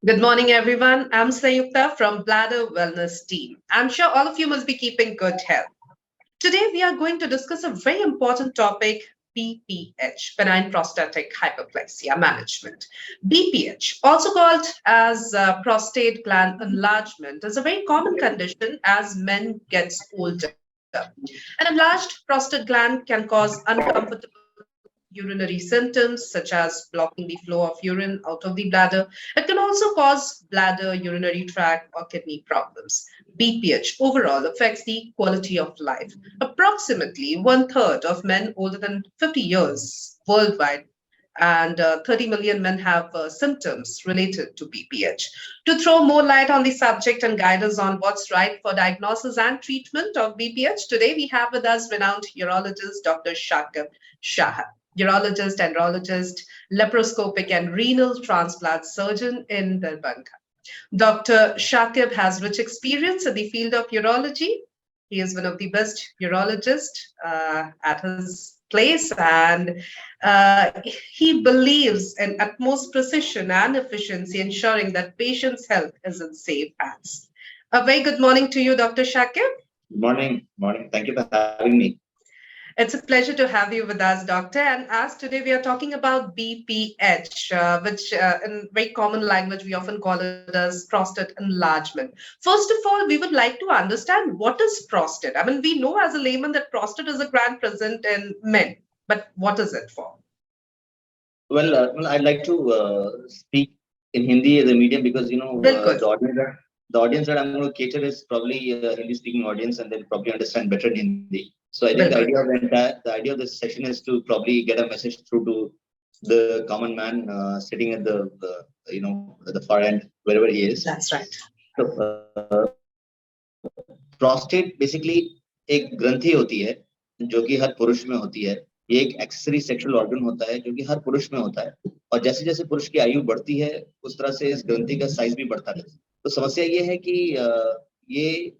Good morning, everyone. I'm Sayukta from Bladder Wellness Team. I'm sure all of you must be keeping good health. Today, we are going to discuss a very important topic, BPH, benign prostatic hyperplasia management. BPH, also called as prostate gland enlargement, is a very common condition as men get older. An enlarged prostate gland can cause uncomfortable urinary symptoms such as blocking the flow of urine out of the bladder. It can also cause bladder, urinary tract, or kidney problems. BPH overall affects the quality of life. Approximately one third of men older than 50 years worldwide and 30 million men have symptoms related to BPH. To throw more light on the subject and guide us on what's right for diagnosis and treatment of BPH, today we have with us renowned urologist Dr. Shakib Shah, urologist, andrologist, laparoscopic and renal transplant surgeon in Darbhanga. Dr. Shakib has rich experience in the field of urology. He is one of the best urologists at his place, and he believes in utmost precision and efficiency, ensuring that patients' health is in safe hands. A very good morning to you, Dr. Shakib. Morning. Thank you for having me. It's a pleasure to have you with us, Doctor. And as today we are talking about BPH, which in very common language we often call it as prostate enlargement. First of all, we would like to understand what is prostate. I mean, we know as a layman that prostate is a gland present in men, but what is it for? I'd like to speak in Hindi as a medium because Bilkul. the audience that I'm going to cater is probably a Hindi-speaking audience, and they'll probably understand better in Hindi. So I think Bilkul. the idea of this session is to probably get a message through to the common man sitting at at the far end wherever he is. That's right. So prostate basically एक ग्रंथि होती है जो कि हर पुरुष में होती है। ये एक एक्सेसरी सेक्सुअल ऑर्गन होता है जो कि हर पुरुष में होता है, और जैसे जैसे पुरुष की आयु बढ़ती है उस तरह से इस ग्रंथि का साइज भी बढ़ता रहता है। तो समस्या ये है कि ये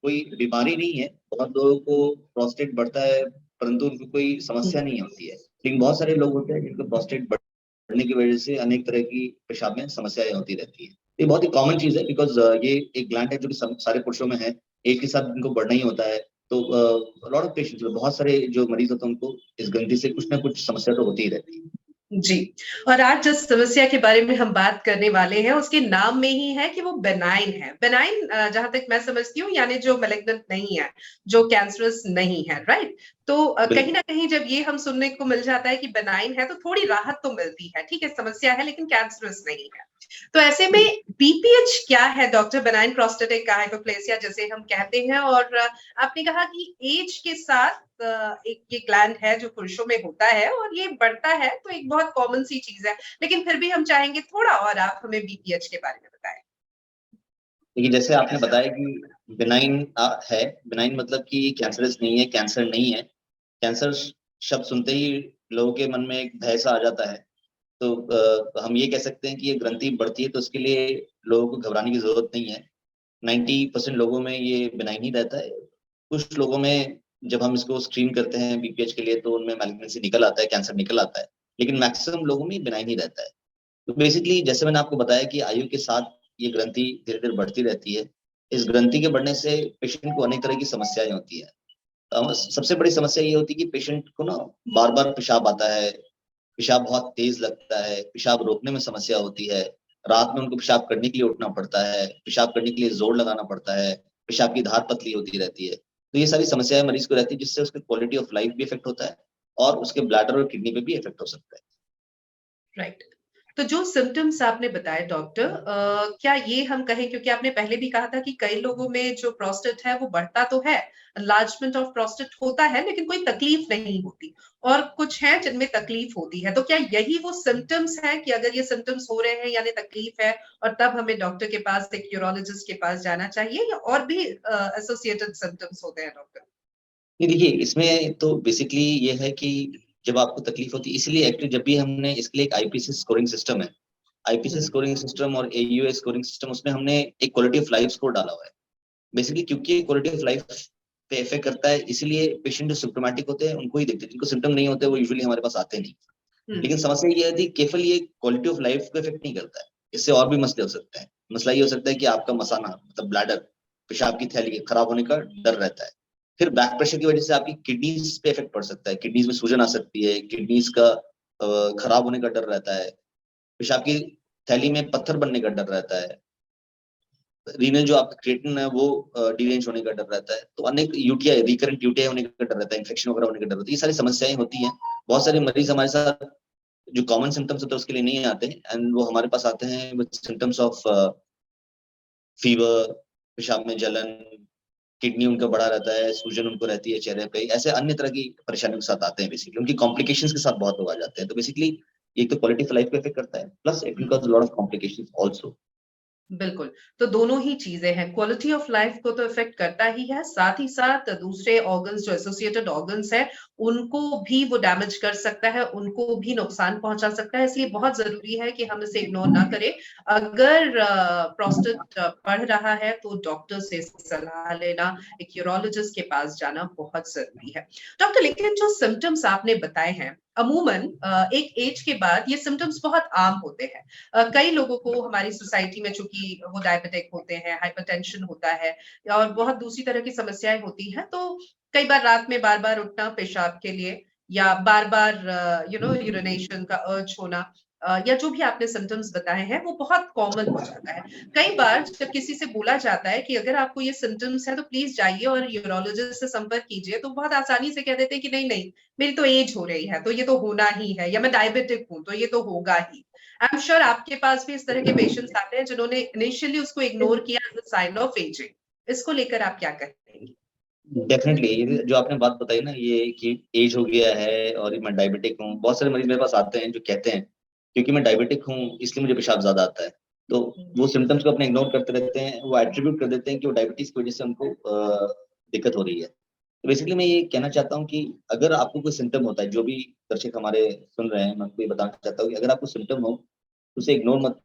कोई बीमारी नहीं है। बहुत लोगों को प्रोस्टेट बढ़ता है परंतु उनको कोई समस्या नहीं होती है, लेकिन बहुत सारे लोग होते हैं जिनको प्रोस्टेट बढ़ने की वजह से अनेक तरह की पेशाब में समस्याएं होती रहती है। ये बहुत ही कॉमन चीज है बिकॉज ये एक ग्लैंड है जो कि सारे पुरुषों में है, एक के साथ उनको बढ़ना ही होता है। तो लॉट ऑफ पेशेंट्स, बहुत सारे जो मरीज होते हैं उनको इस ग्रंथि से कुछ ना कुछ समस्या तो होती ही रहती है। जी, और आज जिस समस्या के बारे में हम बात करने वाले हैं उसके नाम में ही है कि वो बेनाइन है। बेनाइन जहां तक मैं समझती हूँ यानी जो मैलिग्नेंट नहीं है, जो कैंसरस नहीं है, राइट? तो कहीं ना कहीं जब ये हम सुनने को मिल जाता है कि बेनाइन है तो थोड़ी राहत तो मिलती है। ठीक है, समस्या है लेकिन कैंसरस नहीं है। तो ऐसे में बीपीएच क्या है डॉक्टर? बेनाइन प्रोस्टेटिक हाइपरप्लेसिया जैसे हम कहते हैं, और आपने कहा कि एज के साथ एक ये ग्लैंड है जो पुरुषों में होता है और ये बढ़ता है, तो एक बहुत कॉमन सी चीज है, लेकिन फिर भी हम चाहेंगे थोड़ा और आप हमें बीपीएच के बारे में बताएं। देखिए, जैसे आपने बताया कि बिनाइन है, बिनाइन मतलब कि कैंसरस नहीं है, कैंसर नहीं है। कैंसर शब्द सुनते ही लोगों के मन में एक भय सा आ जाता है। तो हम ये कह सकते हैं कि ये ग्रंथि बढ़ती है तो उसके लिए लोगों को घबराने की जरूरत नहीं है। 90% लोगों में ये बिनाइन ही रहता है। कुछ लोगों में जब हम इसको स्क्रीन करते हैं बीपीएच के लिए तो उनमें मैलिग्नेंसी निकल आता है, कैंसर निकल आता है, लेकिन मैक्सिमम लोगों में बिनाइन ही रहता है। तो बेसिकली जैसे मैंने आपको बताया कि आयु के साथ ये ग्रंथि धीरे धीरे बढ़ती रहती है। इस ग्रंथि के बढ़ने से पेशेंट को अनेक तरह की समस्याएं होती है। सबसे बड़ी समस्या ये होती है कि पेशेंट को ना बार बार पेशाब आता है, पेशाब बहुत तेज लगता है, पेशाब रोकने में समस्या होती है, रात में उनको पेशाब करने के लिए उठना पड़ता है, पेशाब करने के लिए जोर लगाना पड़ता है, पेशाब की धार पतली होती रहती है। तो ये सारी समस्याएं मरीज को रहती है जिससे उसकी क्वालिटी ऑफ लाइफ भी इफेक्ट होता है और उसके ब्लैडर और किडनी पे भी इफेक्ट हो सकता है। राइट। तो जो सिम्टम्स आपने बताए डॉक्टर, क्या ये हम कहें, क्योंकि आपने पहले भी कहा था कि कई लोगों में जो प्रोस्टेट है वो बढ़ता तो है, एनलार्जमेंट ऑफ प्रोस्टेट होता है, लेकिन कोई तकलीफ नहीं होती, और कुछ हैं जिनमें तकलीफ होती है। तो क्या यही वो सिम्टम्स हैं कि अगर ये सिम्टम्स हो रहे हैं यानी तकलीफ है, और तब हमें डॉक्टर के पास, एक यूरोलॉजिस्ट के पास जाना चाहिए, या और भी एसोसिएटेड सिम्टम्स होते हैं डॉक्टर? ये देखिए, इसमें तो बेसिकली ये है कि जब आपको तकलीफ होती है, इसलिए एक्चुअली जब भी हमने इसके लिए एक आईपीसी स्कोरिंग सिस्टम है, आईपीसी स्कोरिंग सिस्टम और एयूए स्कोरिंग सिस्टम, उसमें हमने एक क्वालिटी ऑफ लाइफ स्कोर डाला हुआ है। बेसिकली क्योंकि क्वालिटी ऑफ लाइफ पे इफेक्ट करता है, इसलिए पेशेंट जो सिम्टोमेटिक होते हैं उनको ही देखते हैं, जिनको सिम्टम नहीं होते वो यूजुअली हमारे पास आते नहीं। लेकिन समस्या ये है कि केवल ये क्वालिटी ऑफ लाइफ को इफेक्ट नहीं करता है, इससे और भी मसले हो सकते हैं। मसला ये हो सकता है कि आपका मसाना मतलब ब्लैडर, पेशाब की थैली खराब होने का डर रहता है। फिर बैक प्रेशर की वजह से आपकी किडनीज पे इफेक्ट पड़ सकता है, किडनीज में सूजन आ सकती है, किडनीज का खराब होने का डर रहता है। पेशाब की थैली में पत्थर बनने का डर रहता है। रीनल जो आपका क्रिएटिन है वो डिरेंज होने का डर रहता है। तो अनेक यूटीआई, रिकरेंट यूटीआई होने का डर रहता है, इन्फेक्शन वगैरह होने का डर रहता है। ये सारी समस्याएं होती हैं। बहुत सारे मरीज हमारे साथ जो कॉमन सिम्टम्स होते हैं उसके लिए नहीं आते, एंड वो हमारे पास आते हैं विद सिम्टम्स ऑफ फीवर, पेशाब में जलन, किडनी उनका बड़ा रहता है, सूजन उनको रहती है चेहरे पे, ऐसे अन्य तरह की परेशानियों के साथ आते हैं। बेसिकली उनकी कॉम्प्लिकेशंस के साथ बहुत लोग आ जाते हैं। तो बेसिकली एक तो क्वालिटी ऑफ लाइफ पे इफेक्ट करता है, plus it will cause lot of complications also. बिल्कुल, तो दोनों ही चीज़ें हैं, क्वालिटी ऑफ लाइफ को तो इफ़ेक्ट करता ही है, साथ ही साथ दूसरे ऑर्गन्स जो एसोसिएटेड ऑर्गन्स हैं, उनको भी वो डैमेज कर सकता है, उनको भी नुकसान पहुँचा सकता है, इसलिए बहुत ज़रूरी है कि हम इसे इग्नोर ना करें। अगर प्रोस्टेट बढ़ रहा है, तो डॉक्टर से सलाह लेना, एक यूरोलॉजिस्ट के पास जाना बहुत ज़रूरी है। डॉक्टर, लेकिन जो सिम्पटम्स आपने बताए हैं, अमूमन एक एज के बाद ये सिम्पटम्स बहुत आम होते हैं। कई लोगों को हमारी सोसाइटी में चूंकि वो डायबिटिक होते हैं, हाइपरटेंशन होता है और बहुत दूसरी तरह की समस्याएं होती हैं, तो कई बार रात में बार-बार उठना पेशाब के लिए या बार-बार यूरिनेशन का अर्ज होना या जो भी आपने सिम्पटम्स बताए हैं वो बहुत कॉमन हो जाता है। कई बार जब किसी से बोला जाता है कि अगर आपको ये सिम्पटम्स है तो प्लीज जाइए और यूरोलॉजिस्ट से संपर्क कीजिए, तो बहुत आसानी से कह देते हैं कि नहीं नहीं, मेरी तो एज हो रही है तो ये तो होना ही है, या मैं डायबिटिक हूँ तो ये तो होगा ही। आई एम श्योर आपके पास भी इस तरह के पेशेंट्स आते हैं जिन्होंने इनिशियली उसको इग्नोर किया as a sign of ageing. इसको लेकर आप क्या कहेंगे? डेफिनेटली ये जो आपने बात बताई ना, ये कि एज हो गया है और मैं डायबिटिक हूँ, बहुत सारे मरीज मेरे पास आते हैं जो कहते हैं क्योंकि मैं डायबिटिक हूँ इसलिए मुझे पेशाब ज्यादा आता है। तो वो सिम्टम्स को अपने इग्नोर करते रहते हैं, वो एट्रीब्यूट कर देते हैं कि वो डायबिटीज की वजह से उनको दिक्कत हो रही है। तो बेसिकली मैं ये कहना चाहता हूँ कि अगर आपको कोई सिम्टम होता है, जो भी दर्शक हमारे सुन रहे हैं, मैं आपको ये बताना चाहता हूँ कि अगर आपको सिम्टम हो तो उसे इग्नोर मत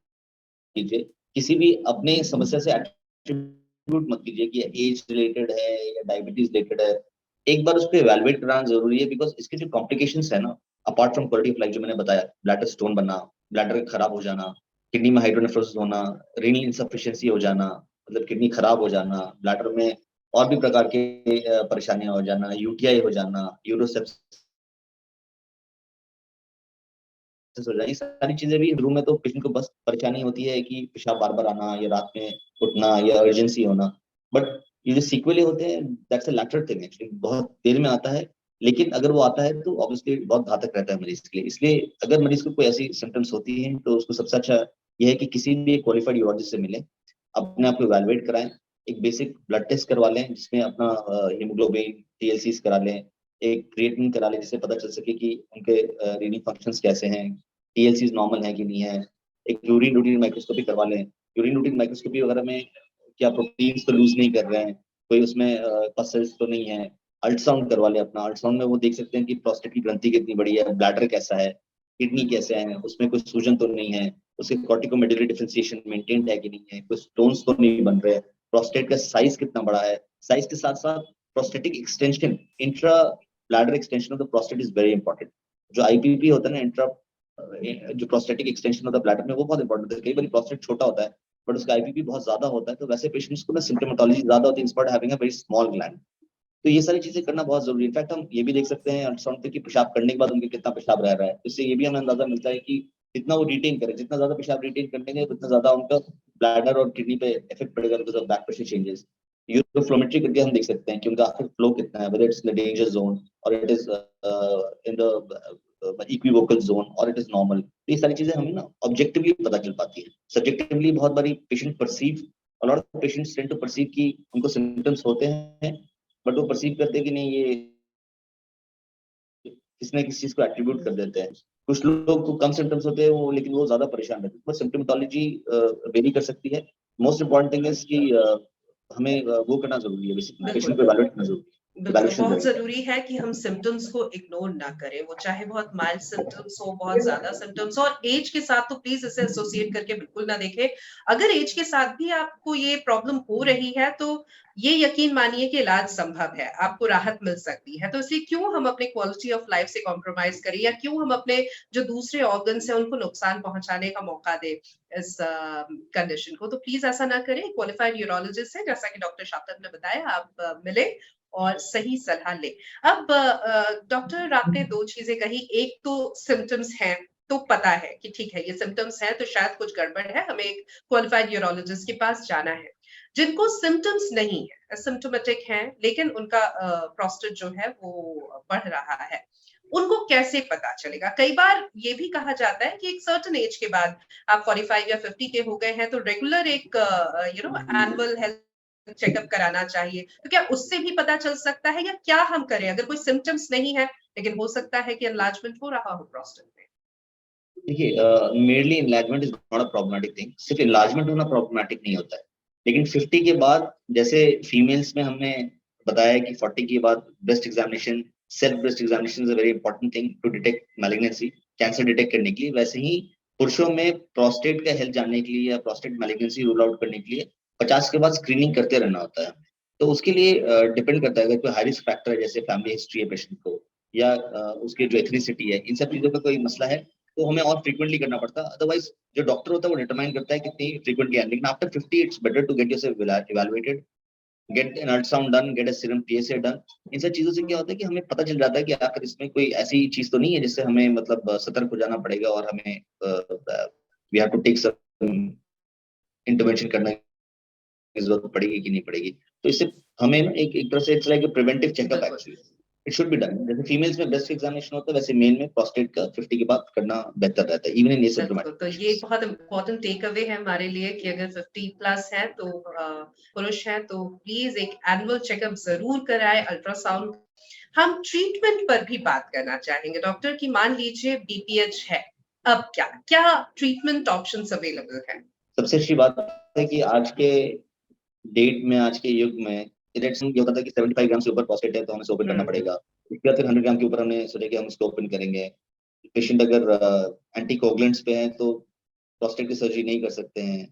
कीजिए। किसी भी अपने समस्या से एट्रीब्यूट मत कीजिए कि एज रिलेटेड है या डायबिटीज रिलेटेड है। एक बार उसको इवैल्यूएट कराना जरूरी है, बिकॉज इसके जो कॉम्प्लिकेशंस है ना, apart from quality of life, जो मैंने बताया, ब्लैडर स्टोन बनना, ब्लैडर खराब हो जाना, किडनी में हाइड्रोनेफ्रोसिस होना, रीनल इनसफिशिएंसी हो जाना, मतलब किडनी खराब हो जाना, ब्लैडर में और भी प्रकार के परेशानियां हो जाना, यूटीआई हो जाना, यूरोसेप्सिस हो जाए, ये सारी चीजें भी शुरू में तो पेशेंट को बस परेशानी होती है कि पेशाब बार बार आना या रात में उठना या अर्जेंसी होना। बट ये जो सीक्वली होते हैं, that's a later thing, actually बहुत देर में आता है। लेकिन अगर वो आता है तो ऑब्वियसली बहुत घातक रहता है मरीज के लिए। इसलिए अगर मरीज को कोई ऐसी सिम्टम्स होती हैं तो उसको सबसे अच्छा ये है कि किसी भी क्वालिफाइड यूरोलॉजिस्ट से मिले, अपने आप को इवैल्यूएट कराएं, एक बेसिक ब्लड टेस्ट करवा लें जिसमें अपना हीमोग्लोबिन, टीएलसीज करा लें, एक क्रिएटिनिन करा लें जिससे पता चल सके कि उनके रीनल फंक्शंस कैसे हैं, टीएलसीज नॉर्मल है कि नहीं है। एक यूरिन रूटीन माइक्रोस्कोपी करवा लें। यूरिन रूटीन माइक्रोस्कोपी वगैरह में क्या प्रोटीन्स तो लूज नहीं कर रहे हैं, कोई उसमें पसल्स तो नहीं है। अल्ट्रासाउंड करवा लें अपना, अल्ट्रासाउंड में वो देख सकते हैं कि प्रोस्टेट की ग्रंथि कितनी बड़ी है, ब्लैडर कैसा है, किडनी कैसे है, उसमें कोई सूजन तो नहीं है, उसके कॉर्टिकोमेडुलरी डिफरेंशिएशन मेंटेन्ड है कि नहीं है, कोई स्टोन्स तो नहीं बन रहे, प्रोस्टेट का साइज कितना बड़ा है। साइज के साथ साथ prostatic extension, intra bladder extension of the prostate is very important. जो आईपीपी होता है ना, इंट्रा जो प्रोस्टेटिक एक्सटेंशन होता है ब्लैडर में, वो बहुत इंपॉर्टेंट है। कई बार प्रोस्टेट छोटा होता है बट उसका आईपीपी बहुत ज्यादा होता है, तो वैसे पेशेंट्स को ना सिम्टोमेटोलॉजी ज्यादा होती है in spite having a very small gland. तो ये सारी चीजें करना बहुत जरूरी है। इनफैक्ट हम ये भी देख सकते हैं अल्ट्रासाउंड पे कि पेशाब करने के बाद उनके कितना पेशाब रह रहा है, इससे ये भी हमें अंदाजा मिलता है कि जितना वो रिटेन करें, जितना ज्यादा पेशाब रिटेन करेंगे उतना ज्यादा उनका ब्लैडर और किडनी पे इफेक्ट पड़ेगा because of back pressure changes. Uroflowmetry करके हम देख सकते हैं कि उनका आखिर फ्लो कितना है, whether it's in the danger zone और it is in the equivocal zone और इट इज नॉर्मल। ये सारी चीजें हमें ना ऑब्जेक्टिवली पता चल पाती है। सब्जेक्टिवली बहुत बारी patient perceive, a lot of patients tend to perceive कि उनको सिम्टम्स होते हैं, बट वो परसीव करते हैं कि नहीं, ये किसी न किसी चीज को एट्रीब्यूट कर देते हैं। कुछ लोग को कम सिम्टम्स होते हैं वो, लेकिन वो ज्यादा परेशान रहते हैं। तो सिम्टोमेटोलॉजी वेरी कर सकती है। मोस्ट इंपॉर्टेंट थिंग इज कि हमें वो करना जरूरी है, बेसिकली पेशेंट को बिल्कुल। इवैल्यूएट करना जरूरी है। बिल्कुल, इवैल्यूएशन बहुत रहेगा। ज़रूरी है कि हम सिम्पटम्स को इग्नोर ना करें, वो चाहे बहुत माइल्ड सिम्पटम्स हो, बहुत ज़्यादा सिम्पटम्स हो, और एज के साथ तो प्लीज़ इसे एसोसिएट करके बिल्कुल ना देखें। अगर एज के साथ भी आपको ये प्रॉब्लम हो रही है, तो ये यकीन मानिए कि इलाज संभव है, आपको राहत मिल सकती है। तो इसलिए क्यों हम अपने क्वालिटी ऑफ लाइफ से कॉम्प्रोमाइज़ करें, या क्यों हम अपने जो दूसरे ऑर्गन्स हैं, उनको नुकसान पहुँचाने का मौका दें इस कंडीशन को। तो प्लीज़ ऐसा ना करें। क्वालिफाइड न्यूरोलॉजिस्ट है, जैसा कि डॉक्टर शाब्तक ने बताया, आप मिलें और सही सलाह लें। अब डॉक्टर, आपने 2 चीज़ें कही, एक तो सिम्पटम्स हैं, तो पता है कि ठीक है, ये सिम्पटम्स हैं तो शायद कुछ गड़बड़ है, हमें एक क्वालिफाइड न्यूरोलॉजिस्ट के पास जाना है। जिनको सिम्पटम्स नहीं है, एसिम्प्टोमेटिक हैं, लेकिन उनका प्रोस्टेट जो है वो बढ़ रहा है, उनको कैसे पता चलेगा? कई बार ये भी कहा जाता है कि एक सर्टेन एज के बाद, आप 45 या 50 के हो गए हैं, तो रेगुलर एक एनुअल हेल्थ चेकअप कराना चाहिए। तो क्या उससे भी पता चल सकता है, या क्या हम करें अगर कोई सिम्पटम्स नहीं है, लेकिन हो सकता है कि एनलार्जमेंट हो रहा हो प्रोस्टेट में? देखिए mainly enlargement is not a problematic thing, सिर्फ एनलार्जमेंट होना प्रॉब्लमेटिक नहीं होता है। लेकिन 50 के बाद, जैसे फीमेल्स में हमने बताया कि 40 के बाद breast examination, self breast examination is a very important thing to detect malignancy, cancer detect करने के लिए। वैसे ही पुरुषों में प्रोस्टेट का हेल्थ जानने के लिए या प्रोस्टेट मैलिग्नेंसी रूल आउट करने के लिए 50 के बाद स्क्रीनिंग करते रहना होता है। तो उसके लिए डिपेंड करता है, अगर कोई हाई रिस्क फैक्टर है, जैसे फैमिली हिस्ट्री है पेशेंट को, या उसकी जो एथनिसिटी है, इन सब चीजों का कोई मसला है, तो हमें और फ्रीक्वेंटली करना पड़ता है। अदरवाइज जो डॉक्टर होता है वो डिटरमाइन करता है कितनी फ्रीक्वेंटली है। लेकिन after 50 it's better to get yourself evaluated, get an ultrasound done, get a serum PSA done. इन सब चीजों से क्या होता है कि हमें पता चल जाता है कि आखिर इसमें कोई ऐसी चीज तो नहीं है जिससे हमें मतलब सतर्क हो जाना पड़ेगा, और हमें we have to take some intervention करने की जरूरत पड़ेगी कि नहीं पड़ेगी। तो इससे हमें ना एक तरह से it's like a preventive checkup बिल्कुल। Actually, it should be done. जैसे फीमेल्स में ब्रेस्ट एग्जामिनेशन होता है, वैसे मेल में प्रोस्टेट का 50 के बाद करना बेहतर रहता है, इवन इन बिल्कुल, एसिम्प्टोमेटिक तो ये एक पेशेंट्स। बहुत इम्पोर्टेंट टेक अवे है हमारे लिए कि अगर 50 प्लस है तो पुरुष हैं, तो प्लीज़ एक एनुअल चेकअप ज़रूर कराएँ, अल्ट्रासाउंड। हम ट्रीटमेंट पर भी बात करना चाहेंगे डॉक्टर, कि मान लीजिए बीपीएच है, अब क्या? क्या ट्रीटमेंट ऑप्शंस अवेलेबल हैं? सबसे अच्छी बात है कि आज के डेट में, आज के युग में, इरेक्शन ये होता था कि 75 ग्राम से ऊपर प्रोस्टेट है तो हमें ओपन करना हुँ, पड़ेगा। उसके बाद फिर 100 ग्राम के ऊपर हमने सोचा कि हम इसको ओपन करेंगे। पेशेंट अगर एंटीकोगुलेंट्स पे है तो प्रोस्टेट की सर्जरी नहीं कर सकते हैं।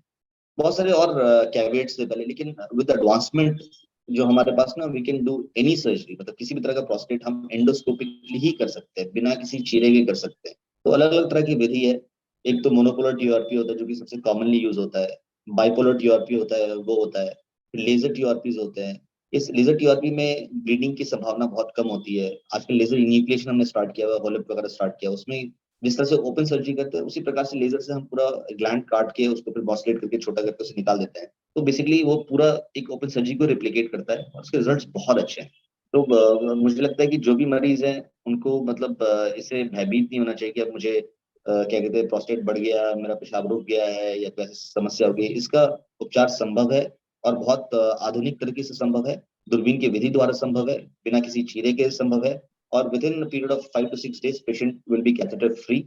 बहुत सारे और कैवेट्स थे पहले, लेकिन विद एडवांसमेंट जो हमारे पास ना, we can do any surgery, मतलब किसी भी तरह का प्रोस्टेट हम एंडोस्कोपिकली ही कर सकते हैं, बिना किसी चीरे के कर सकते हैं। तो अलग अलग तरह की विधि है। एक तो मोनोपोलर टीआरपी होता है जो कि सबसे कॉमनली यूज होता है, बाइपोलर टीआरपी होता है, वो होता है, फिर लेजर टीआरपीज होते हैं। इस लेजर टीआरपी में ब्लीडिंग की संभावना बहुत कम होती है। आजकल लेजर इन्यूक्लिएशन हमने स्टार्ट किया हुआ है, होलिप वगैरह स्टार्ट किया, उसमें जिस तरह से ओपन सर्जरी करते हैं उसी प्रकार से लेजर से हम पूरा ग्लैंड काट के उसको फिर मॉस्कुलेट करके छोटा करके उसे निकाल देते हैं। तो बेसिकली वो पूरा एक ओपन सर्जरी को रिप्लिकेट करता है, और उसके रिजल्ट्स बहुत अच्छे हैं। तो मुझे लगता है कि जो भी मरीज हैं उनको मतलब इससे भयभीत नहीं होना चाहिए कि अब मुझे क्या कहते हैं प्रोस्टेट बढ़ गया, मेरा पेशाब रुक गया है, या कोई ऐसी समस्या हो गई। इसका उपचार संभव है, और बहुत आधुनिक तरीके से संभव है, दूरबीन की विधि द्वारा संभव है, बिना किसी चीरे के संभव है। और with in period of 5 to 6 days patient will be catheter free,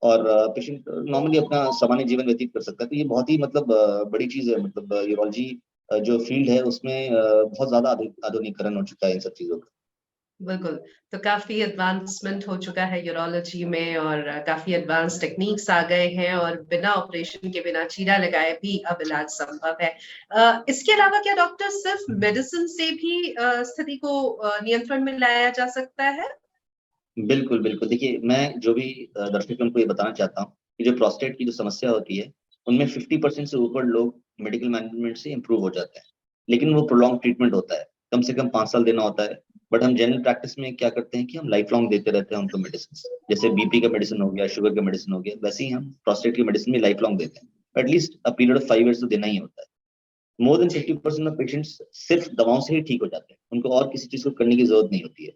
और पेशेंट नॉर्मली अपना सामान्य जीवन व्यतीत कर सकता है। तो ये बहुत ही मतलब बड़ी चीज है, मतलब यूरोलॉजी जो फील्ड है उसमें बहुत ज्यादा आधुनिकीकरण हो चुका है इन सब चीजों का। बिल्कुल, तो काफ़ी एडवांसमेंट हो चुका है यूरोलॉजी में, और काफ़ी एडवांस टेक्नीक्स आ गए हैं, और बिना ऑपरेशन के, बिना चीरा लगाए भी अब इलाज संभव है। इसके अलावा क्या डॉक्टर सिर्फ मेडिसिन से भी स्थिति को नियंत्रण में लाया जा सकता है? बिल्कुल बिल्कुल, देखिए मैं जो भी दर्शकों को ये बताना चाहता हूँ कि जो प्रोस्टेट की जो समस्या होती है, उनमें 50% से ऊपर लोग मेडिकल मैनेजमेंट से इम्प्रूव हो जाते हैं। लेकिन वो प्रोलॉन्ग ट्रीटमेंट होता है, कम से कम 5 साल देना होता है। बट हम जनरल प्रैक्टिस में क्या करते हैं कि हम लाइफ लॉन्ग देते रहते हैं उनको मेडिसिन। जैसे बीपी का मेडिसिन हो गया, शुगर का मेडिसिन हो गया, वैसे ही हम प्रोस्टेट की मेडिसिन भी लाइफ लॉन्ग देते हैं। At least a period of 5 years तो देना ही होता है। मोर देन जी। 50% ऑफ पेशेंट्स सिर्फ दवाओं से ही ठीक हो जाते हैं, उनको और किसी चीज को करने की जरूरत नहीं होती है।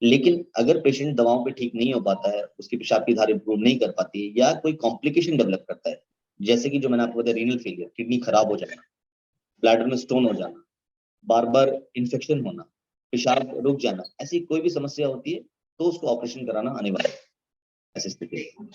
लेकिन अगर पेशेंट दवाओं पे ठीक नहीं हो पाता है, उसकी पेशाब की धार इंप्रूव नहीं कर पाती है, या कोई कॉम्प्लिकेशन डेवलप करता है, जैसे कि जो मैंने आपको बताया, रीनल फेलियर, किडनी खराब हो जाना, ब्लैडर में स्टोन हो जाना, बार बार इन्फेक्शन होना, पेशाब रुक जाना, ऐसी कोई भी समस्या होती है, तो उसको ऑपरेशन कराना अनिवार्य है ऐसी स्थिति में।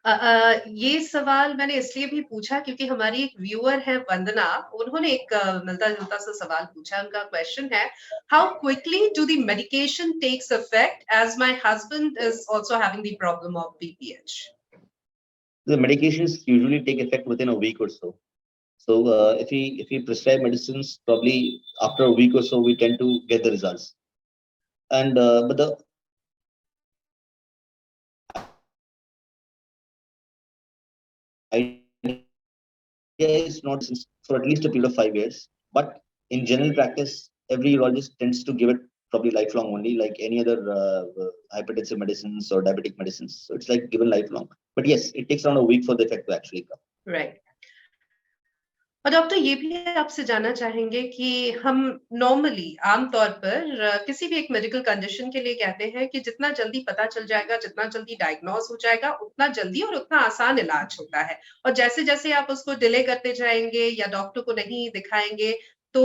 ये सवाल मैंने इसलिए भी पूछा क्योंकि हमारी एक व्यूअर है वंदना, उन्होंने एक मिलता-जुलता सा सवाल पूछा। उनका क्वेश्चन है, how quickly do the medication takes effect as my husband is also having the problem of BPH? The medications usually take effect within a week or so. So if we prescribe medicines, probably after a week or so, we tend to get the results. And but the idea is not for at least a period of 5 years. But in general practice, every urologist tends to give it probably lifelong only, like any other hypertensive medicines or diabetic medicines. So it's like given lifelong. But yes, it takes around a week for the effect to actually come. Right. और doctor ये भी आपसे जानना चाहेंगे कि हम normally आमतौर पर किसी भी एक मेडिकल कंडीशन के लिए कहते हैं कि जितना जल्दी पता चल जाएगा, जितना जल्दी डायग्नोज हो जाएगा, उतना जल्दी और उतना आसान इलाज होता है। और जैसे-जैसे आप उसको डिले करते जाएँगे या डॉक्टर को नहीं दिखाएँगे, तो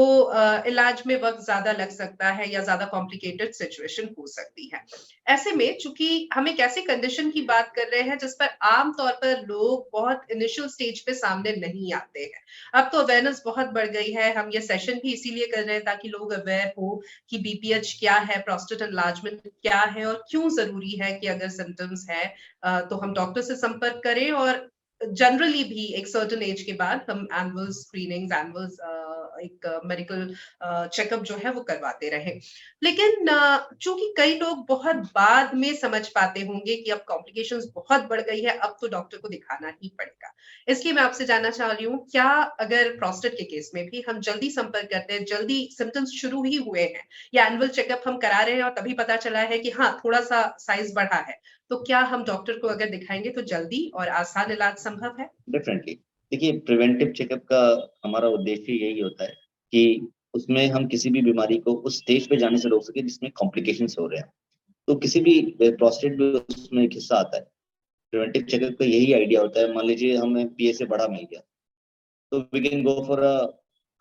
इलाज में वक़्त ज़्यादा लग सकता है या ज़्यादा कॉम्प्लिकेटेड सिचुएशन हो सकती है। ऐसे में चूँकि हम एक ऐसी कंडीशन की बात कर रहे हैं जिस पर आम तौर पर लोग बहुत इनिशियल स्टेज पे सामने नहीं आते हैं। अब तो अवेयरनेस बहुत बढ़ गई है। हम ये सेशन भी इसीलिए कर रहे हैं ताकि लोग अवेयर हो कि बीपीएच क्या है, प्रोस्टेट एनलार्जमेंट क्या है और क्यों ज़रूरी है कि अगर सिम्पटम्स है तो हम डॉक्टर से संपर्क करें और जनरली भी एक सर्टेन एज के बाद हम एनुअल स्क्रीनिंग्स, एनुअल एक मेडिकल चेकअप जो है वो करवाते रहें। लेकिन चूँकि कई लोग बहुत बाद में समझ पाते होंगे कि अब कॉम्प्लिकेशंस बहुत बढ़ गई है, अब तो डॉक्टर को दिखाना ही पड़ेगा। इसलिए मैं आपसे जानना चाह रही हूँ, क्या अगर प्रोस्टेट के केस में भी हम जल्दी संपर्क करते हैं, जल्दी सिम्पटम्स शुरू ही हुए हैं या एनुअल चेकअप हम करा रहे हैं और तभी पता चला है कि हाँ, थोड़ा-सा साइज़ बढ़ा है, तो क्या हम डॉक्टर को अगर दिखाएँगे तो जल्दी और आसान इलाज संभव है? डेफिनेटली। देखिए, प्रिवेंटिव चेकअप का हमारा उद्देश्य यही होता है कि उसमें हम किसी भी बीमारी को उस स्टेज पे जाने से रोक सके जिसमें कॉम्प्लिकेशंस हो रहे हैं। तो किसी भी प्रोस्टेट भी उसमें एक हिस्सा आता है। प्रिवेंटिव चेकअप का यही आइडिया होता है। मान लीजिए हमें पीएसए बढ़ा मिल गया, तो we can go for a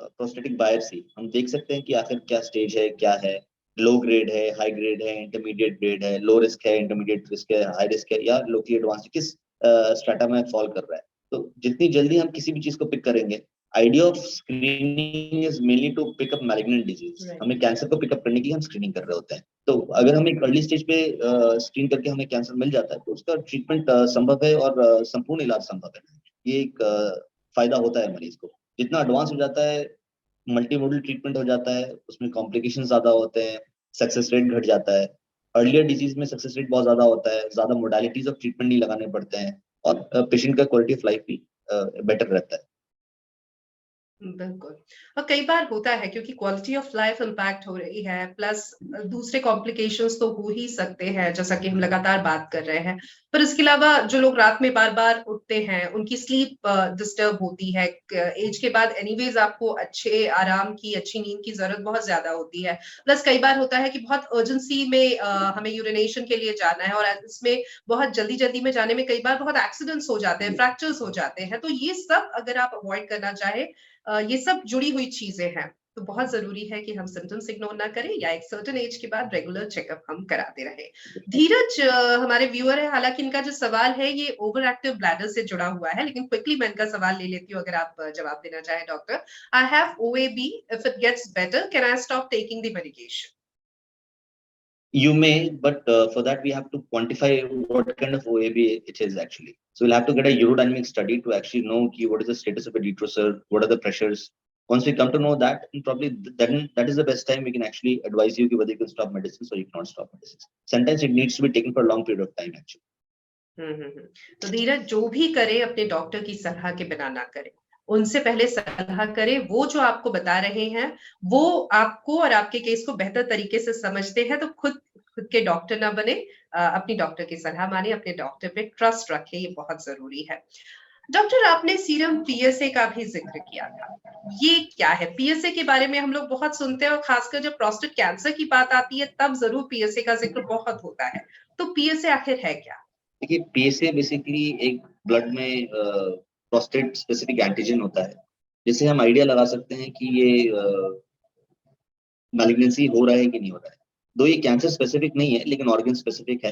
prostatic biopsy. हम देख सकते हैं कि आखिर क्या स्टेज है, क्या है, लो ग्रेड है, हाई ग्रेड है, इंटरमीडिएट ग्रेड है, लो रिस्क है, इंटरमीडिएट रिस्क है, हाई रिस्क है, या लोकली एडवांस किस स्ट्रेटा में फॉल कर रहा है। तो जितनी जल्दी हम किसी भी चीज को पिक करेंगे, idea of screening is mainly to pick up malignant disease. Right. हमें कैंसर को पिकअप करने के लिए हम स्क्रीनिंग कर रहे होते हैं। तो अगर हम एक अर्ली स्टेज पे स्क्रीन करके हमें कैंसर मिल जाता है, तो उसका ट्रीटमेंट संभव है और संपूर्ण इलाज संभव है। ये एक फायदा होता है मरीज को। जितना एडवांस हो जाता है, मल्टीमोडल ट्रीटमेंट हो जाता है, उसमें कॉम्प्लिकेशन ज्यादा होते हैं, सक्सेस रेट घट जाता है। अर्लियर डिजीज में सक्सेस रेट बहुत ज्यादा होता है, ज्यादा मोडालिटीज ऑफ ट्रीटमेंट नहीं लगाने पड़ते हैं, और पेशेंट का क्वालिटी ऑफ लाइफ भी बेटर रहता है। बिल्कुल। और कई बार होता है क्योंकि क्वालिटी ऑफ लाइफ इम्पैक्ट हो रही है, प्लस दूसरे कॉम्प्लिकेशंस तो हो ही सकते हैं, जैसा कि हम लगातार बात कर रहे हैं। पर इसके अलावा जो लोग रात में बार-बार उठते हैं, उनकी स्लीप डिस्टर्ब होती है। क एज के बाद एनीवेज़ आपको अच्छे आराम की, अच्छी नींद की ज़रूरत बहुत ज़्यादा होती है। प्लस कई बार होता है कि बहुत अर्जेंसी में हमें यूरिनेशन के लिए जाना है और इसमें बहुत जल्दी-जल्दी में जाने में कई बार बहुत एक्सीडेंट्स हो जाते हैं, फ्रैक्चर्स हो जाते हैं। तो ये सब अगर आप अवॉइड करना चाहें, ये सब जुड़ी हुई चीजें हैं, तो बहुत जरूरी है कि हम सिम्टम्स इग्नोर ना करें या एक सर्टेन एज के बाद रेगुलर चेकअप हम कराते रहें। धीरज हमारे व्यूअर है, हालांकि इनका जो सवाल है ये ओवर एक्टिव ब्लैडर से जुड़ा हुआ है, लेकिन क्विकली मैं इनका सवाल ले लेती हूँ अगर आप जवाब देना चाहें doctor. I have OAB, if it gets better can I stop taking the medication? You may, but for that we have to quantify what kind of OAB it is actually. So we'll have to get a urodynamic study to actually know what is the status of a detrusor, what are the pressures. Once we come to know that, and probably then that is the best time we can actually advise you whether you can stop medicines or you cannot stop medicines. Sometimes it needs to be taken for a long period of time actually. हम्म। तो धीरज जो भी करे अपने doctor की सलाह के बिना ना करे, उनसे पहले सलाह करें। वो जो आपको बता रहे हैं वो आपको और आपके केस को बेहतर तरीके से समझते हैं, तो खुद खुद के डॉक्टर ना बने, अपनी डॉक्टर की सलाह माने, अपने डॉक्टर पे ट्रस्ट रखें, ये बहुत जरूरी है। डॉक्टर आपने सीरम पीएसए का भी जिक्र किया था, ये क्या है? पीएसए के बारे में हम लोग बहुत सुनते हैं और खासकर जब प्रोस्टेट कैंसर की बात आती है तब जरूर पीएसए का जिक्र बहुत होता है। तो पीएसए आखिर है क्या? देखिए, पीएसए बेसिकली एक ब्लड में प्रोस्टेट स्पेसिफिक एंटीजन होता है, जिससे हम आइडिया लगा सकते हैं कि ये मैलिग्नेंसी हो रहा है कि नहीं हो रहा है। दो ये कैंसर स्पेसिफिक नहीं है, लेकिन ऑर्गन स्पेसिफिक है।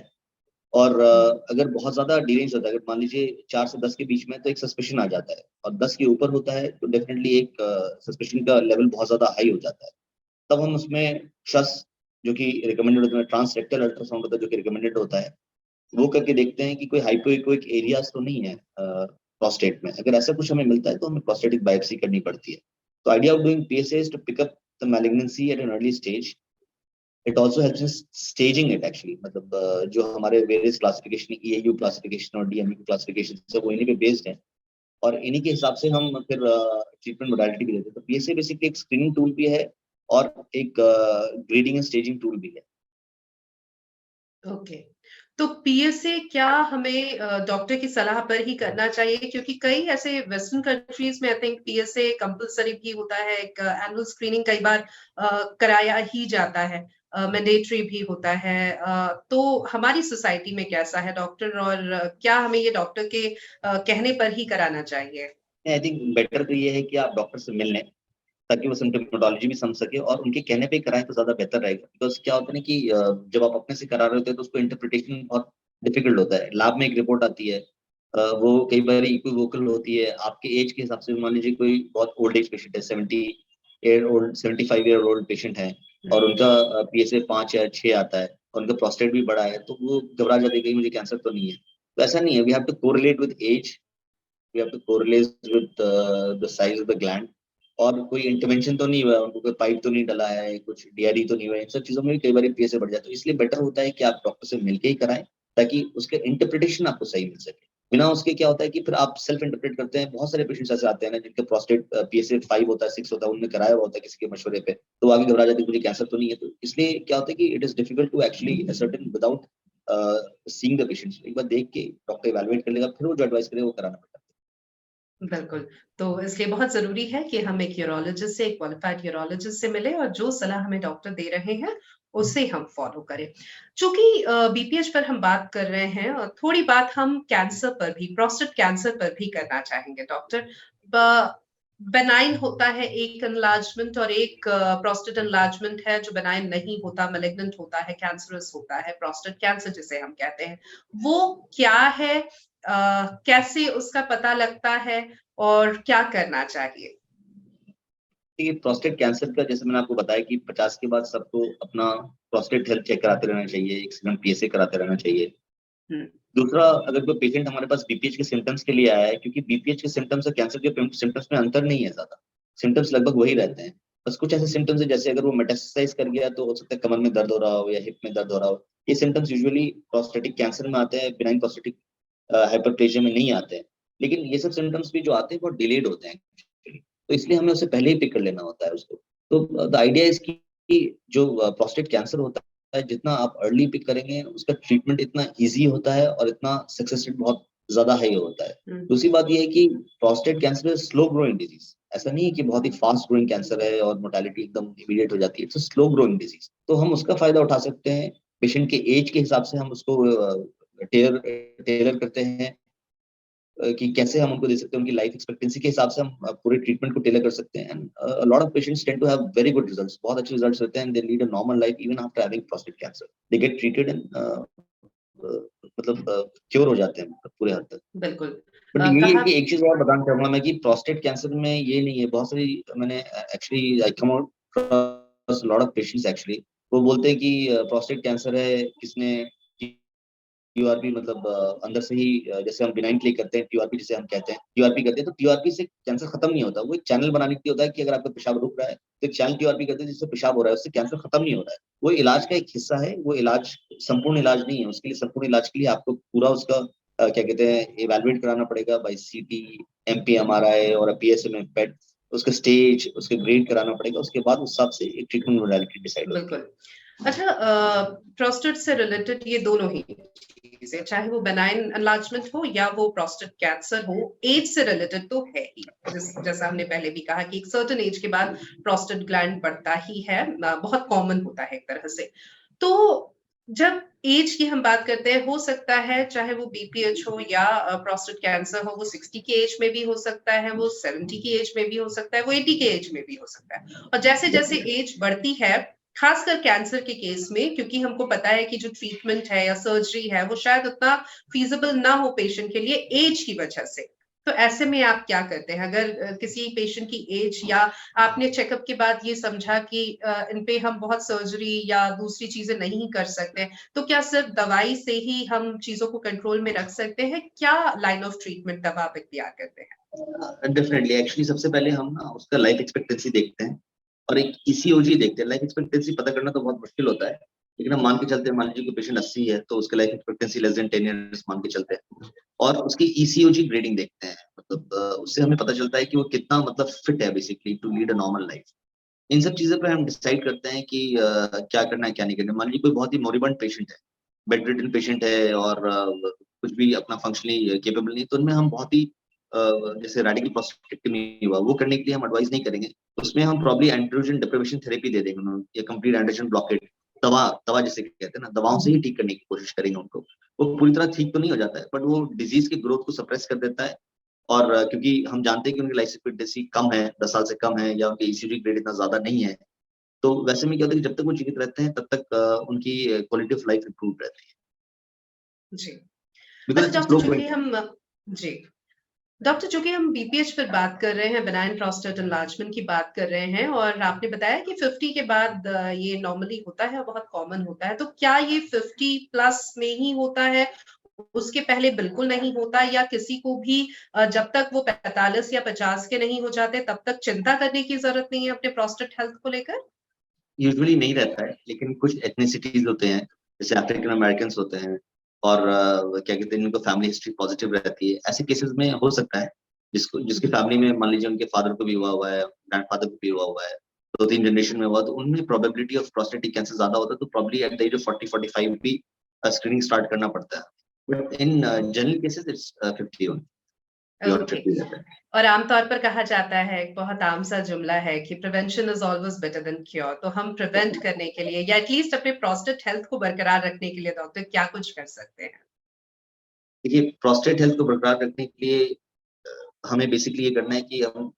और अगर बहुत ज्यादा डिलेज होता है, अगर मान लीजिए 4 से 10 के बीच में, तो एक सस्पेशन आ जाता है, और 10 के ऊपर होता है तो डेफिनेटली एक सस्पेशन का लेवल बहुत ज्यादा हाई हो जाता है। तब हम उसमें ट्रस जो कि रिकमेंडेड होता है, ट्रांसरेक्टल अल्ट्रासाउंड होता है जो कि रिकमेंडेड होता है, वो करके देखते हैं कि कोई हाइपोइकोइक एरियाज तो नहीं है प्रोस्टेट में। अगर ऐसा कुछ हमें मिलता है तो हमें प्रोस्टेटिक बायोप्सी करनी पड़ती है। तो idea of doing PSA is to pick up the malignancy at an early stage. It also helps in staging it actually, मतलब जो हमारे वेरियस क्लासिफिकेशन, ईएयू क्लासिफिकेशन और डीएमयू क्लासिफिकेशन सब वो इन्हीं पे बेस्ड है, और इन्हीं के हिसाब से हम फिर ट्रीटमेंट मोडालिटी भी देते हैं। तो पीएसए बेसिकली एक स्क्रीनिंग टूल भी है और एक ग्रेडिंग एंड स्टेजिंग टूल भी है। ओके, तो पीएसए क्या हमें डॉक्टर की सलाह पर ही करना चाहिए? क्योंकि कई ऐसे वेस्टर्न कंट्रीज में आई थिंक पीएसए कंपलसरी भी होता है, एक एनुअल स्क्रीनिंग कई बार कराया ही जाता है, मैंडेटरी भी होता है। तो हमारी सोसाइटी में कैसा है डॉक्टर, और क्या हमें ये डॉक्टर के कहने पर ही कराना चाहिए? आई थिंक बेटर तो ये है कि आप डॉक्टर से मिल लें, ताकि वो सिम्टोमेटोलॉजी भी समझ सके, और उनके कहने पे कराएं तो ज्यादा बेहतर रहेगा। बिकॉज क्या होता है ना कि जब आप अपने से करा रहे होते हैं तो उसको इंटरप्रिटेशन बहुत डिफिकल्ट होता है। लैब में एक रिपोर्ट आती है, वो कई बार इक्विवोकल होती है आपके एज के हिसाब से। मान लीजिए कोई बहुत ओल्ड एज पेशेंट है, 75 ईयर ओल्ड पेशेंट है, और उनका पीएसए 5 या 6 आता है, और उनका प्रोस्टेट भी बड़ा है, तो वो घबरा जाते हैं कि मुझे कैंसर तो नहीं है। तो ऐसा नहीं है, we have to correlate with age, we have to correlate with the size of the gland. और कोई इंटरवेंशन तो नहीं हुआ है, उनको कोई पाइप तो नहीं डला है, कुछ डीआरई तो नहीं हुआ है, इन सब चीजों में भी कई बार पीएसए बढ़ जाता है। तो इसलिए बेटर होता है कि आप डॉक्टर से मिलके ही कराएं, ताकि उसके इंटरप्रिटेशन आपको सही मिल सके। बिना उसके क्या होता है कि फिर आप सेल्फ इंटरप्रेट करते हैं। बहुत सारे पेशेंट्स ऐसे आते हैं ना जिनके प्रोस्टेट पीएसए 5 होता है, 6 होता है, उनने कराया हुआ होता है किसी के मशवरे पे, तो आगे घबरा जाते हैं मुझे कैंसर तो नहीं है। तो इसलिए क्या होता है कि it is difficult to actually ascertain without seeing the patient. एक बार देख के डॉक्टर इवैल्यूएट कर लेगा, फिर वो जो एडवाइस करे वो कराना पड़ता बिल्कुल, तो इसलिए बहुत ज़रूरी है कि हम एक यूरोलॉजिस्ट से, एक क्वालिफाइड यूरोलॉजिस्ट से मिलें और जो सलाह हमें डॉक्टर दे रहे हैं, उसे हम फ़ॉलो करें। चूँकि बीपीएच पर हम बात कर रहे हैं और थोड़ी बात हम कैंसर पर भी, प्रोस्टेट कैंसर पर भी करना चाहेंगे डॉक्टर। ब बेनाइन होता है एक एनलार्जमेंट, और एक प्रोस्टेट एनलार्जमेंट है जो बेनाइन नहीं होता, मैलिग्नेंट होता है, कैंसरस होता है, प्रोस्टेट कैंसर जिसे हम कहते हैं। वो क्या है? कैसे उसका पता लगता है और क्या करना चाहिए? है। प्रोस्टेट कैंसर का जैसे मैंने आपको बताया कि 50 के बाद सबको अपना प्रोस्टेट हेल्थ चेक कराते रहना चाहिए, एक सेकंड पीएसए कराते रहना चाहिए। हुँ, दूसरा, अगर कोई पेशेंट हमारे पास बीपीएच के सिम्टम्स के लिए आया है, क्योंकि बीपीएच के सिम्टम्स और कैंसर के सिम्टम्स में अंतर नहीं है ज्यादा, सिम्टम्स लगभग वही रहते हैं। बस कुछ ऐसे सिम्टम्स है, जैसे अगर वो मेटास्टेसाइज कर गया तो हो सकता है कमर में दर्द हो रहा हो या हिप में दर्द हो रहा हो। ये सिम्टम्स यूजुअली प्रोस्टेटिक कैंसर में आते हैं, बिनाइन प्रोस्टेटिक हाइपरप्लेजिया में नहीं आते हैं। लेकिन ये सब सिम्टम्स भी जो आते हैं बहुत डिलेड होते हैं actually। तो इसलिए हमें उसे पहले ही पिक कर लेना होता है उसको। तो द आइडिया इज कि जो प्रोस्टेट कैंसर होता है, जितना आप अर्ली पिक करेंगे उसका ट्रीटमेंट इतना इजी होता है और इतना सक्सेस रेट बहुत ज्यादा हाई होता है। हुँ, दूसरी बात यह है कि prostate cancer is slow growing disease. ऐसा नहीं है कि बहुत ही फास्ट ग्रोइंग कैंसर है और मोर्टेलिटी एकदम इमीडिएट हो जाती है। इट्स स्लो ग्रोइंग डिजीज, तो हम उसका फायदा उठा सकते हैं। पेशेंट के एज के हिसाब से हम उसको टेलर टेलर करते हैं कि कैसे हम उनको दे सकते हैं। उनकी लाइफ एक्सपेक्टेंसी के हिसाब से हम पूरे ट्रीटमेंट को टेलर कर सकते हैं। And lot of patients tend to have very good results, बहुत अच्छे रिजल्ट्स होते हैं। They lead a normal life even after having prostate cancer. They get treated and मतलब क्योर हो जाते हैं पूरे हद तक। बिल्कुल। बट यही है कहा कि एक चीज और बताना चाहूंगा मैं कि प्रोस्टेट कैंसर में ये नहीं है, बहुत सारी मैंने actually I come across lot of patients actually, वो बोलते हैं कि प्रोस्टेट कैंसर है, किसने टीआरपी, मतलब अंदर से ही जैसे हम बिनाइन क्लिक करते हैं, टीआरपी जिसे हम कहते हैं, टीआरपी करते हैं, तो टीआरपी से कैंसर खत्म नहीं होता। वो एक चैनल बनाने के लिए होता है कि अगर आपका पेशाब रुक रहा है तो एक चैनल टीआरपी करते हैं जिससे पेशाब हो रहा है, उससे कैंसर खत्म नहीं हो रहा है। वो इलाज का एक हिस्सा है, वो इलाज संपूर्ण इलाज नहीं है। उसके लिए संपूर्ण इलाज के लिए आपको पूरा उसका क्या कहते हैं इवेलुएट कराना पड़ेगा बाई सीटी, एमपीएमआरआई और पीएसए में पेट, उसका स्टेज, उसके ग्रेड कराना पड़ेगा। उसके बाद उस हिसाब से एक ट्रीटमेंट मोडालिटी डिसाइड होती है। बिल्कुल। अच्छा, प्रोस्टेट से रिलेटेड ये दोनों ही चीज़ें, चाहे वो बेनाइन एनलार्जमेंट हो या वो प्रोस्टेट कैंसर हो, एज से रिलेटेड तो है ही। जैसा हमने पहले भी कहा कि एक सर्टेन एज के बाद प्रोस्टेट ग्लैंड बढ़ता ही है, बहुत कॉमन होता है एक तरह से। तो जब एज की हम बात करते हैं, हो सकता है चाहे वो बीपीएच हो या प्रोस्टेट कैंसर हो, वो 60 की एज में भी हो सकता है, वो 70 की एज में भी हो सकता है, वो 80 की एज में भी हो सकता है। और जैसे-जैसे एज बढ़ती है, खासकर कैंसर के केस में, क्योंकि हमको पता है कि जो ट्रीटमेंट है या सर्जरी है वो शायद उतना फीजिबल ना हो पेशेंट के लिए एज की वजह से। तो ऐसे में आप क्या करते हैं अगर किसी पेशेंट की एज या आपने चेकअप के बाद ये समझा कि इन पे हम बहुत सर्जरी या दूसरी चीजें नहीं कर सकते, तो क्या सिर्फ दवाई से ही हम चीजों को कंट्रोल में रख सकते हैं? क्या लाइन ऑफ ट्रीटमेंट तब आप इख्तियार करते हैं? डेफिनेटली, एक्चुअली सबसे पहले हम ना उसका लाइफ एक्सपेक्टेंसी देखते हैं और एक ईसीओजी देखते हैं। लाइफ एक्सपेक्टेंसी पता करना तो बहुत मुश्किल होता है, लेकिन हम मान के चलते हैं, मान लीजिए कि पेशेंट 80 है तो उसके life expectancy less than 10 years मान के चलते हैं और उसकी ईसीओजी ग्रेडिंग देखते हैं। मतलब उससे हमें पता चलता है कि वो कितना मतलब फिट है basically to lead a normal life. इन सब चीजों पे हम डिसाइड करते हैं कि क्या करना है क्या नहीं करना है। मान लीजिए कोई बहुत ही मोरिबंड पेशेंट है, बेड रिडन पेशेंट है और कुछ भी अपना फंक्शनली केपेबल नहीं, तो उनमें हम बहुत ही जैसे रेडिकल प्रोस्टेक्टमी हुआ वो करने के लिए हम एडवाइस नहीं करेंगे। उसमें हम प्रॉब्ली एंड्रोजन डिप्रिवेशन थेरेपी दे देंगे उन्हें, या कंप्लीट एंड्रोजन ब्लॉकेट, दवा दवा जिसे कहते हैं ना, दवाओं से ही ठीक करने की कोशिश करेंगे उनको। वो पूरी तरह ठीक तो नहीं हो जाता है, बट वो डिजीज की ग्रोथ को सप्रेस कर देता है। और क्योंकि हम जानते हैं कि उनकी लाइफ एक्सपेक्टेंसी कम है, 10 साल से कम है, या उनकी ईसीजी ग्रेड इतना ज्यादा नहीं है, तो वैसे में क्या होता है कि जब तक वो जीवित रहते हैं तब तक उनकी क्वालिटी ऑफ लाइफ इंप्रूव रहती है। जी। अच्छा बिकॉज डॉक्टर, स्लो चूंकि हम जी डॉक्टर, चूंकि हम बीपीएच पर बात कर रहे हैं, बेनाइन प्रोस्टेट एनलार्जमेंट की बात कर रहे हैं, और आपने बताया कि 50 के बाद ये नॉर्मली होता है, बहुत कॉमन होता है, तो क्या ये 50 प्लस में ही होता है, उसके पहले बिल्कुल नहीं होता, या किसी को भी जब तक वो 45 या 50 के नहीं हो जाते तब तक चिंता करने की जरूरत नहीं है अपने प्रोस्टेट हेल्थ को लेकर? यूजुअली नहीं रहता है, लेकिन कुछ एथनिसिटीज होते हैं, जैसे अफ्रीकन अमेरिकन होते हैं और क्या कहते हैं, इनको फैमिली हिस्ट्री पॉजिटिव रहती है, ऐसे केसेस में हो सकता है जिसकी फैमिली में मान लीजिए उनके फादर को भी हुआ है, ग्रैंडफादर को भी हुआ है, 2-3 जनरेशन में हुआ, तो उनमें प्रोबेबिलिटी ऑफ प्रोस्टेटिक कैंसर ज्यादा होता है, तो probably at the age of 40-45 भी स्क्रीनिंग स्टार्ट करना पड़ता है। But in general cases it's 50 only, beyond okay. 50 रहता है। और आमतौर पर कहा जाता है, एक बहुत आम सा जुमला है कि prevention is always better than cure. तो हम प्रिवेंट करने के लिए या एटलीस्ट अपने प्रोस्टेट हेल्थ को बरकरार रखने के लिए डॉक्टर क्या कुछ कर सकते हैं? देखिए, प्रोस्टेट हेल्थ को बरकरार रखने के लिए हमें बेसिकली ये करना है कि हम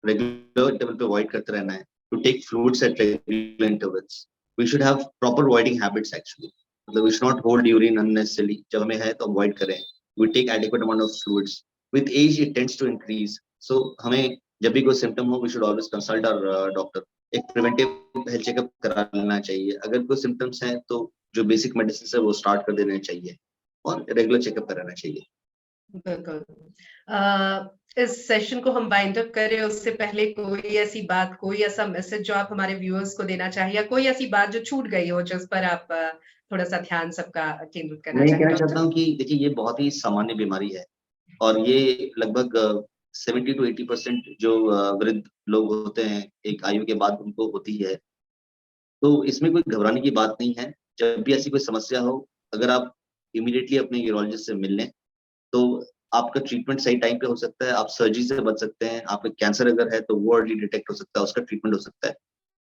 रेगुलर इंटरवल पे अवॉइड करते रहना है, to take fluids at regular intervals. We should have proper avoiding habits actually, मतलब we should not hold urine unnecessarily, जब हमें है तो अवॉइड करें। We take adequate amount of fluids. With age it tends to increase, so हमें जब भी कोई सिम्टम हो we should always consult our doctor. एक प्रिवेंटिव हेल्थ चेकअप करा लेना चाहिए, अगर कोई सिम्टम्स हैं तो जो बेसिक मेडिसिन है वो स्टार्ट कर देना चाहिए और रेगुलर चेकअप कराना चाहिए। बिल्कुल। इस सेशन को हम वाइंड अप करें उससे पहले कोई ऐसी बात, कोई ऐसा मैसेज जो आप हमारे व्यूअर्स को देना चाहिए, या कोई ऐसी बात जो छूट गई हो जिस पर आप थोड़ा सा ध्यान सबका केंद्रित करना मैं ये चाहें कहना डॉक्टर? चाहता हूँ कि देखिए, ये बहुत ही सामान्य बीमारी है और ये लगभग 70-80% जो वृद्ध लोग होते हैं एक आयु के बाद उनको होती है। तो इसमें कोई घबराने की बात नहीं है। जब भी ऐसी कोई समस्या हो, अगर आप इमीडिएटली अपने यूरोलॉजिस्ट से मिल लें, तो आपका ट्रीटमेंट सही टाइम पे हो सकता है, आप सर्जरी से बच सकते हैं, आपका कैंसर अगर है तो वो अर्ली डिटेक्ट हो सकता है, उसका ट्रीटमेंट हो सकता है।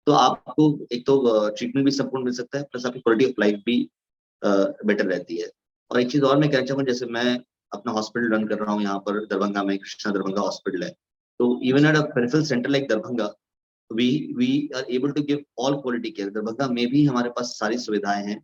तो आपको एक तो ट्रीटमेंट भी संपूर्ण मिल सकता है, प्लस आपकी क्वालिटी ऑफ लाइफ भी बेटर रहती है। और एक चीज़ और मैं कहना चाहूँगा, जैसे मैं अपना हॉस्पिटल रन कर रहा हूँ यहाँ पर दरभंगा में, कृष्णा दरभंगा हॉस्पिटल है। तो even at a peripheral centre like Darbhanga, we are able to give all quality care. Darbhanga में भी हमारे पास सारी सुविधाएँ हैं,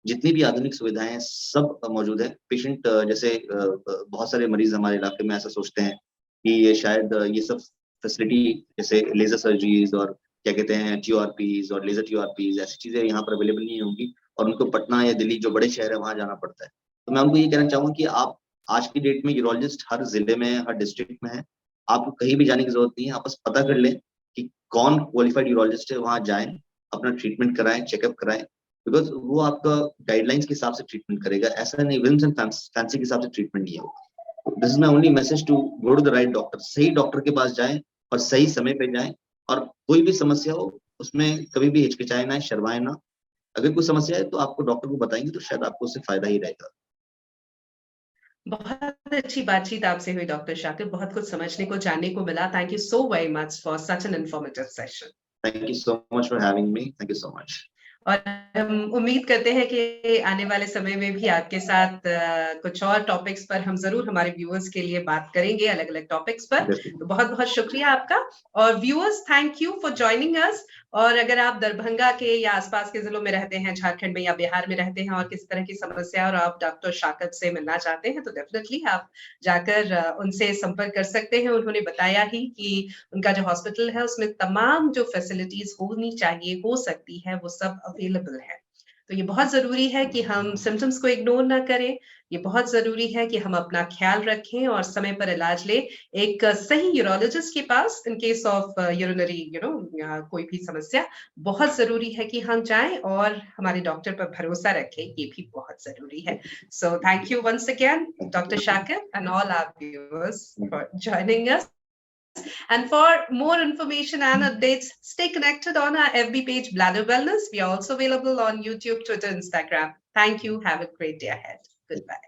जितनी भी आधुनिक सुविधाएँ हैं सब मौजूद है। पेशेंट जैसे बहुत सारे मरीज़ हमारे इलाके में ऐसा सोचते हैं कि ये शायद ये सब फैसिलिटी जैसे लेज़र सर्जरीज़ और क्या कहते हैं टीओआरपीज़ और लेज़र टीओआरपीज़, ऐसी चीज़ें यहाँ पर अवेलेबल नहीं होंगी और उनको पटना या दिल्ली जो बड़े शहर है वहाँ जाना पड़ता है। तो मैं उनको ये कहना चाहूँगा कि आप आज की डेट में यूरोलॉजिस्ट हर ज़िले में है, हर डिस्ट्रिक्ट में है। आपको कहीं भी जाने की ज़रूरत नहीं है, आप बस पता कर लें कि कौन क्वालिफाइड यूरोलॉजिस्ट है, वहाँ जाएँ, अपना ट्रीटमेंट कराएँ, चेकअप कराएँ, बिकॉज़ वो आपका गाइडलाइंस के हिसाब से ट्रीटमेंट करेगा। ऐसा नहीं विम्स एंड फैंसी के हिसाब से ट्रीटमेंट नहीं होगा। This is my only message to go to the right doctor. सही डॉक्टर के पास जाएँ और सही समय पे जाएँ, और कोई भी समस्या हो उसमें कभी भी हिचकिचाएँ ना, शर्माएँ ना। अगर कोई समस्या है तो आपको डॉक्टर को बताएँगे तो शायद आपको उससे फ़ायदा ही रहेगा। बहुत अच्छी बातचीत आपसे हुई डॉक्टर शाकिब, बहुत कुछ समझने को, जानने को मिला। Thank you so very much for such an informative session. Thank you so much for having me. Thank you so much. और हम उम्मीद करते हैं कि आने वाले समय में भी आपके साथ कुछ और टॉपिक्स पर हम ज़रूर हमारे व्यूअर्स के लिए बात करेंगे, अलग-अलग टॉपिक्स पर। तो बहुत-बहुत शुक्रिया आपका। और viewers, thank you for joining us. और अगर आप दरभंगा के या आसपास के जिलों में रहते हैं, झारखंड में या बिहार में रहते हैं और किसी तरह की समस्या और आप डॉक्टर शाकत से मिलना चाहते हैं, तो डेफिनेटली आप जाकर उनसे संपर्क कर सकते हैं। उन्होंने बताया ही कि उनका जो हॉस्पिटल है उसमें तमाम जो फैसिलिटीज होनी चाहिए, हो सकती है, वो सब अवेलेबल है। तो ये बहुत ज़रूरी है कि हम सिम्पटम्स को इग्नोर ना करें। ये बहुत ज़रूरी है कि हम अपना ख़्याल रखें और समय पर इलाज लें। एक सही यूरोलॉजिस्ट के पास इन केस ऑफ यूरिनरी कोई भी समस्या, बहुत ज़रूरी है कि हम जाएँ और हमारे डॉक्टर पर भरोसा रखें, ये भी बहुत ज़रूरी है। So thank you once again, Dr. Shakir, and all our viewers for joining us. And for more information and updates, stay connected on our FB page, Bladder Wellness. We are also available on YouTube, Twitter, Instagram. Thank you. Have a great day ahead. Goodbye.